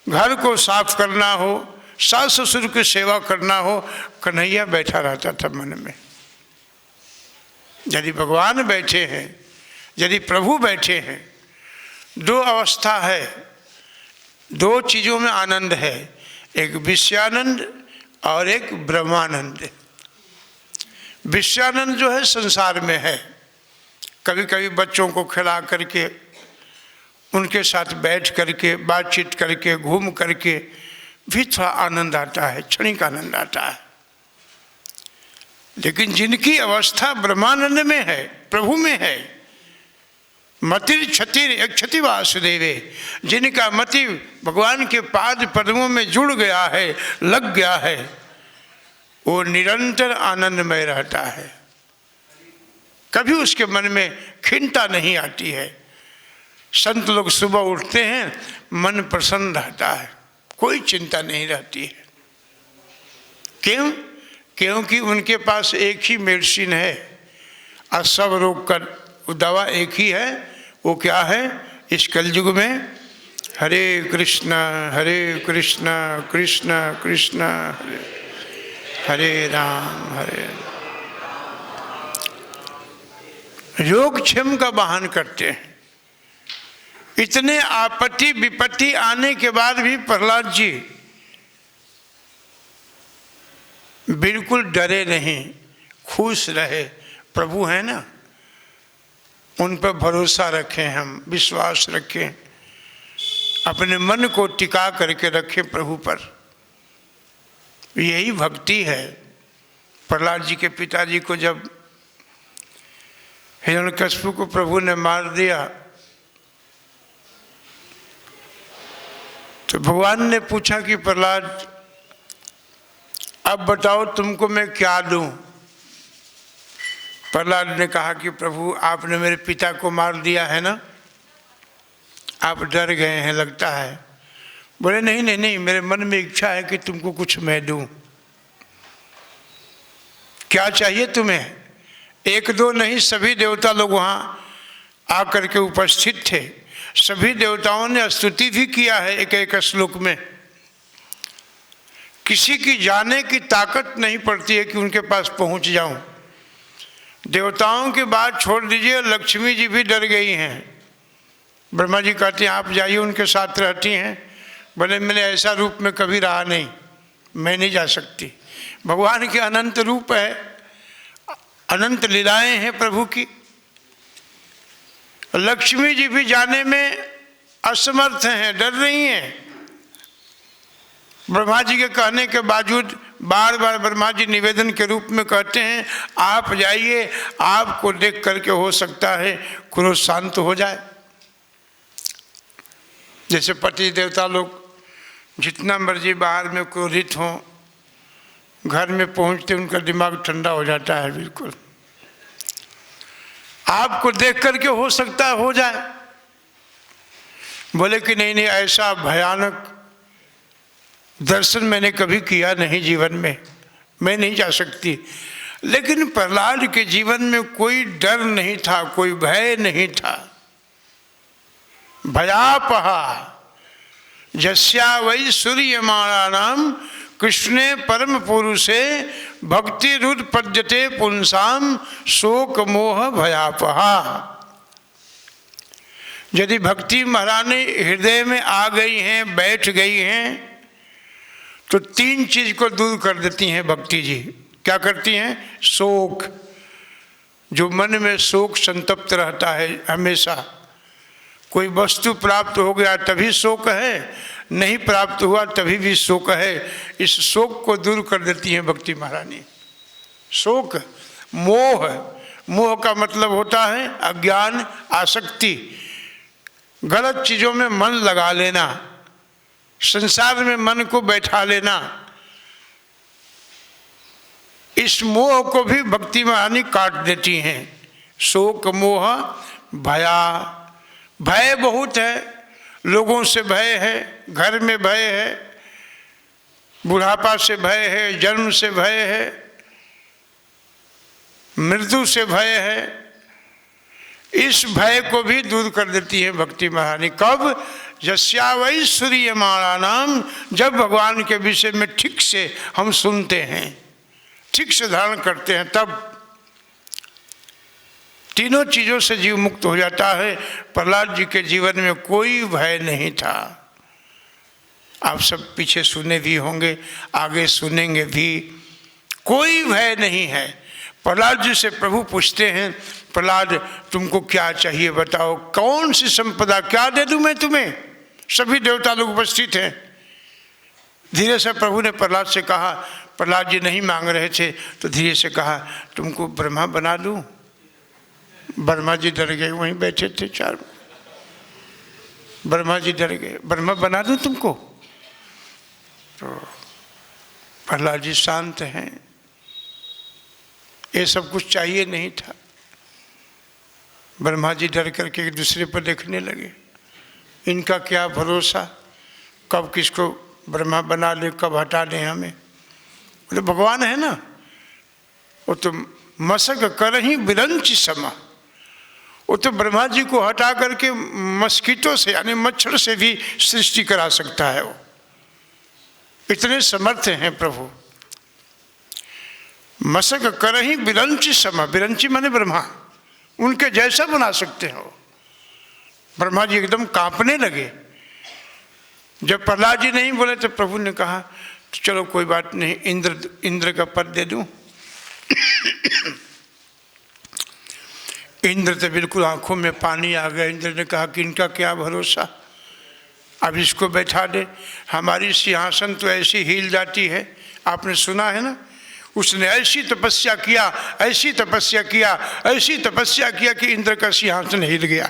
घर को साफ करना हो, सास ससुर की सेवा करना हो, कन्हैया बैठा रहता था मन में। यदि भगवान बैठे हैं, यदि प्रभु बैठे हैं, दो अवस्था है, दो चीज़ों में आनंद है, एक विषयानंद और एक ब्रह्मानंद। विषयानंद जो है संसार में है, कभी कभी बच्चों को खिला करके, उनके साथ बैठ करके, बातचीत करके, घूम करके भी थोड़ा आनंद आता है, क्षणिक आनंद आता है। लेकिन जिनकी अवस्था ब्रह्मानंद में है, प्रभु में है, मतिर क्षतिर एक क्षति वासुदेवे, जिनका मति भगवान के पाद पद्मों में जुड़ गया है, लग गया है, वो निरंतर आनंदमय रहता है। कभी उसके मन में खिन्नता नहीं आती है। संत लोग सुबह उठते हैं, मन प्रसन्न रहता है, कोई चिंता नहीं रहती है। क्यों? क्योंकि उनके पास एक ही मेडिसिन है, और सब रोग का दवा एक ही है। वो क्या है? इस कलयुग में हरे कृष्णा कृष्ण कृष्ण हरे हरे राम हरे। योगक्षेम का वाहन करते हैं। इतने आपत्ति विपत्ति आने के बाद भी प्रहलाद जी बिल्कुल डरे नहीं, खुश रहे। प्रभु है ना, उन पर भरोसा रखें, हम विश्वास रखें, अपने मन को टिका करके रखें प्रभु पर। यही भक्ति है। प्रहलाद जी के पिताजी को जब हिरण्यकशिपु को प्रभु ने मार दिया, तो भगवान ने पूछा कि प्रहलाद अब बताओ तुमको मैं क्या दूं? प्रहलाद ने कहा कि प्रभु आपने मेरे पिता को मार दिया है ना, आप डर गए हैं लगता है। बोले नहीं नहीं नहीं, मेरे मन में इच्छा है कि तुमको कुछ मैं दूं। क्या चाहिए तुम्हें? एक दो नहीं, सभी देवता लोग वहाँ आकर के उपस्थित थे। सभी देवताओं ने स्तुति भी किया है एक एक श्लोक में। किसी की जाने की ताकत नहीं पड़ती है कि उनके पास पहुंच जाऊं। देवताओं की बात छोड़ दीजिए, लक्ष्मी जी भी डर गई हैं। ब्रह्मा जी कहते हैं आप जाइए, उनके साथ रहती हैं। बोले मैंने ऐसा रूप में कभी रहा नहीं, मैं नहीं जा सकती। भगवान के अनंत रूप है, अनंत लीलाएं हैं प्रभु की। लक्ष्मी जी भी जाने में असमर्थ हैं, डर रही हैं। ब्रह्मा जी के कहने के बावजूद बार बार ब्रह्मा जी निवेदन के रूप में कहते हैं आप जाइए, आपको देख करके हो सकता है क्रोध शांत हो जाए। जैसे पति देवता लोग जितना मर्जी बाहर में क्रोधित हों, घर में पहुंचते उनका दिमाग ठंडा हो जाता है बिल्कुल। आपको देख करके हो सकता है हो जाए। बोले कि नहीं नहीं, ऐसा भयानक दर्शन मैंने कभी किया नहीं जीवन में, मैं नहीं जा सकती। लेकिन प्रहलाद के जीवन में कोई डर नहीं था, कोई भय नहीं था। भयापहा जस्या वै सूर्यमाणानाम कृष्णे परम पुरुषे भक्तिरुत्पद्यते पुंसाम शोक मोह भयापहा। यदि भक्ति महारानी हृदय में आ गई हैं, बैठ गई हैं, तो तीन चीज को दूर कर देती हैं भक्ति जी। क्या करती हैं? शोक, जो मन में शोक संतप्त रहता है हमेशा। कोई वस्तु प्राप्त हो गया तभी शोक है, नहीं प्राप्त हुआ तभी भी शोक है। इस शोक को दूर कर देती हैं भक्ति महारानी। शोक, मोह, मोह का मतलब होता है अज्ञान, आसक्ति, गलत चीजों में मन लगा लेना, संसार में मन को बैठा लेना। इस मोह को भी भक्ति महारानी काट देती हैं। शोक मोह भया, भय बहुत है, लोगों से भय है, घर में भय है, बुढ़ापा से भय है, जन्म से भय है, मृत्यु से भय है। इस भय को भी दूर कर देती है भक्ति महारानी। कब? यस्या वै सूर्यमाणानाम, जब भगवान के विषय में ठीक से हम सुनते हैं, ठीक से धारण करते हैं, तब तीनों चीजों से जीव मुक्त हो जाता है। प्रहलाद जी के जीवन में कोई भय नहीं था। आप सब पीछे सुने भी होंगे, आगे सुनेंगे भी। कोई भय नहीं है। प्रहलाद जी से प्रभु पूछते हैं, प्रहलाद तुमको क्या चाहिए बताओ, कौन सी संपदा, क्या दे दूं मैं तुम्हें? सभी देवता लोग उपस्थित हैं। धीरे से प्रभु ने प्रहलाद से कहा, प्रहलाद जी नहीं मांग रहे थे तो धीरे से कहा, तुमको ब्रह्मा बना दूं? ब्रह्मा जी डर गए, वहीं बैठे थे चार। ब्रह्मा जी डर गए, ब्रह्मा बना दूं तुमको? तो प्रहलाद जी शांत हैं, ये सब कुछ चाहिए नहीं था। ब्रह्मा जी डर करके एक दूसरे पर देखने लगे, इनका क्या भरोसा, कब किसको ब्रह्मा बना ले, कब हटा दें हमें। वो तो भगवान है ना, वो तो मशक कर ही बिरंच समा, वो तो ब्रह्मा जी को हटा करके मस्कीटों से यानी मच्छर से भी सृष्टि करा सकता है। वो इतने समर्थ हैं प्रभु। मशक कर ही बिरंची समा, बिरंची माने ब्रह्मा, उनके जैसा बना सकते हो। ब्रह्मा जी एकदम कांपने लगे। जब प्रहलाद जी नहीं बोले तो प्रभु ने कहा, तो चलो कोई बात नहीं, इंद्र का पद दे दूं। इंद्र तो बिल्कुल आंखों में पानी आ गया। इंद्र ने कहा कि इनका क्या भरोसा, अब इसको बैठा दे। हमारी सिंहासन तो ऐसी हिल जाती है, आपने सुना है ना। उसने ऐसी तपस्या किया, ऐसी तपस्या किया, ऐसी तपस्या किया कि इंद्र का सिंहासन हिल गया।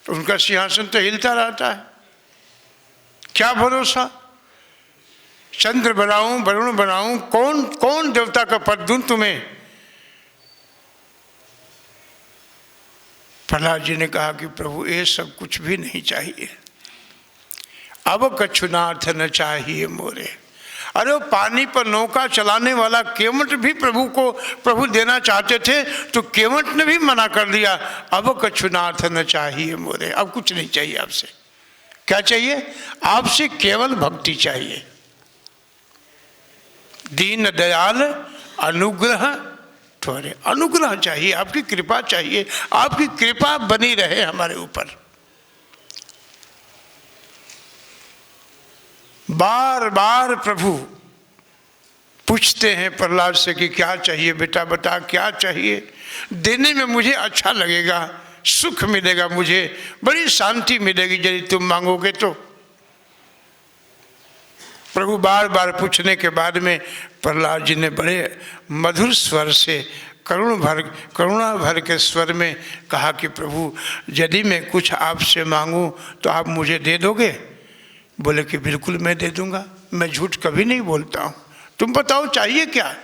तो उनका सिंहासन तो हिलता रहता है, क्या भरोसा। चंद्र बनाऊं, वरुण बनाऊं, कौन कौन देवता का पद दूं तुम्हें? प्रहलाद जी ने कहा कि प्रभु ये सब कुछ भी नहीं चाहिए, अब कछुनाथ न चाहिए मोरे। अरे वो पानी पर नौका चलाने वाला केवट भी प्रभु देना चाहते थे, तो केवट ने भी मना कर दिया, अब कछुनाथ न चाहिए मोरे, अब कुछ नहीं चाहिए आपसे। क्या चाहिए? आपसे केवल भक्ति चाहिए, दीन दयाल अनुग्रह थोड़े, अनुग्रह चाहिए, आपकी कृपा चाहिए, आपकी कृपा बनी रहे हमारे ऊपर। बार बार प्रभु पूछते हैं प्रहलाद से कि क्या चाहिए बेटा, बता क्या चाहिए, देने में मुझे अच्छा लगेगा, सुख मिलेगा, मुझे बड़ी शांति मिलेगी यदि तुम मांगोगे तो। प्रभु बार बार पूछने के बाद में प्रहलाद जी ने बड़े मधुर स्वर से, करुणा भर के स्वर में कहा कि प्रभु यदि मैं कुछ आपसे मांगूं तो आप मुझे दे दोगे? बोले कि बिल्कुल मैं दे दूंगा, मैं झूठ कभी नहीं बोलता हूँ। तुम बताओ चाहिए क्या?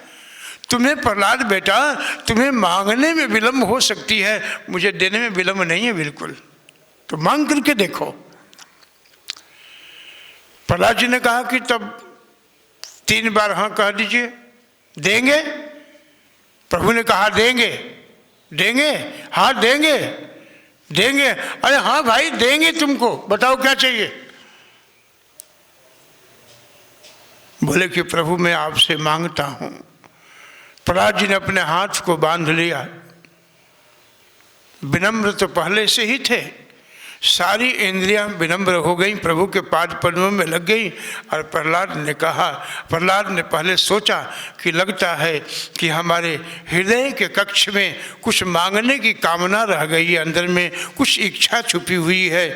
तुम्हें प्रहलाद बेटा, तुम्हें मांगने में विलम्ब हो सकती है, मुझे देने में विलम्ब नहीं है बिल्कुल, तो मांग करके देखो। प्रहलाद जी ने कहा कि तब 3 बार हाँ कह दीजिए, देंगे? प्रभु ने कहा देंगे, देंगे, हाँ देंगे, देंगे? अरे हाँ भाई देंगे तुमको, बताओ क्या चाहिए? बोले कि प्रभु मैं आपसे मांगता हूँ। प्रहलाद जी ने अपने हाथ को बांध लिया। विनम्र तो पहले से ही थे, सारी इंद्रियां विनम्र हो गई, प्रभु के पाद पद्मों में लग गई। और प्रहलाद ने कहा, प्रहलाद ने पहले सोचा कि लगता है कि हमारे हृदय के कक्ष में कुछ मांगने की कामना रह गई है, अंदर में कुछ इच्छा छुपी हुई है।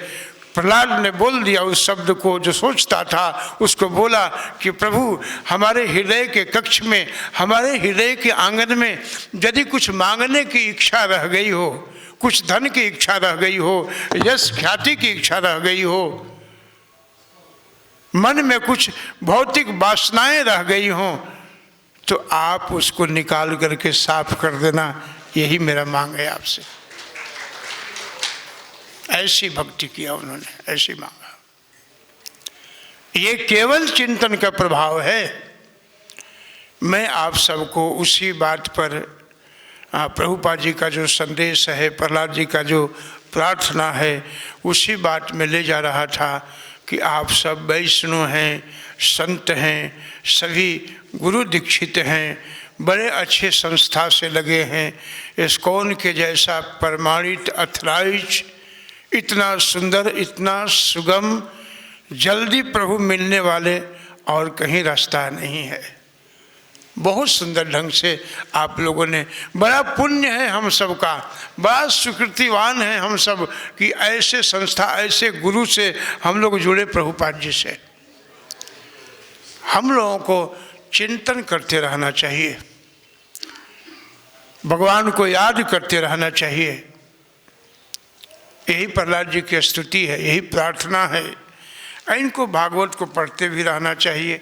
प्रहलाद ने बोल दिया उस शब्द को जो सोचता था, उसको बोला कि प्रभु हमारे हृदय के कक्ष में, हमारे हृदय के आंगन में यदि कुछ मांगने की इच्छा रह गई हो, कुछ धन की इच्छा रह गई हो, यश ख्याति की इच्छा रह गई हो, मन में कुछ भौतिक वासनाएं रह गई हों, तो आप उसको निकाल करके साफ कर देना, यही मेरा मांग है आपसे। ऐसी भक्ति किया उन्होंने, ऐसी मांगा। ये केवल चिंतन का प्रभाव है। मैं आप सबको उसी बात पर, प्रभुपाद जी का जो संदेश है, प्रहलाद जी का जो प्रार्थना है, उसी बात में ले जा रहा था कि आप सब वैष्णव हैं, संत हैं, सभी गुरु दीक्षित हैं, बड़े अच्छे संस्था से लगे हैं। इस्कॉन के जैसा प्रमाणित अथराइज, इतना सुंदर, इतना सुगम, जल्दी प्रभु मिलने वाले और कहीं रास्ता नहीं है। बहुत सुंदर ढंग से आप लोगों ने, बड़ा पुण्य है हम सब का, बड़ा सुकृतिवान है हम सब कि ऐसे संस्था, ऐसे गुरु से हम लोग जुड़े, प्रभुपाद जी से। हम लोगों को चिंतन करते रहना चाहिए, भगवान को याद करते रहना चाहिए। यही प्रहलाद जी की स्तुति है, यही प्रार्थना है। इनको भागवत को पढ़ते भी रहना चाहिए,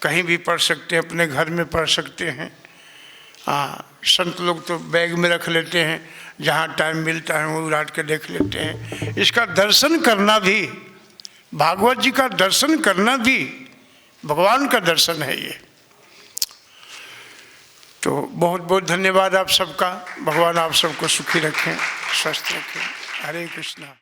कहीं भी पढ़ सकते हैं, अपने घर में पढ़ सकते हैं। संत लोग तो बैग में रख लेते हैं, जहाँ टाइम मिलता है वो उलाट के देख लेते हैं। इसका दर्शन करना भी, भागवत जी का दर्शन करना भी भगवान का दर्शन है ये। तो बहुत बहुत धन्यवाद आप सबका। भगवान आप सबको सुखी रखें, स्वस्थ रखें। हरे कृष्णा।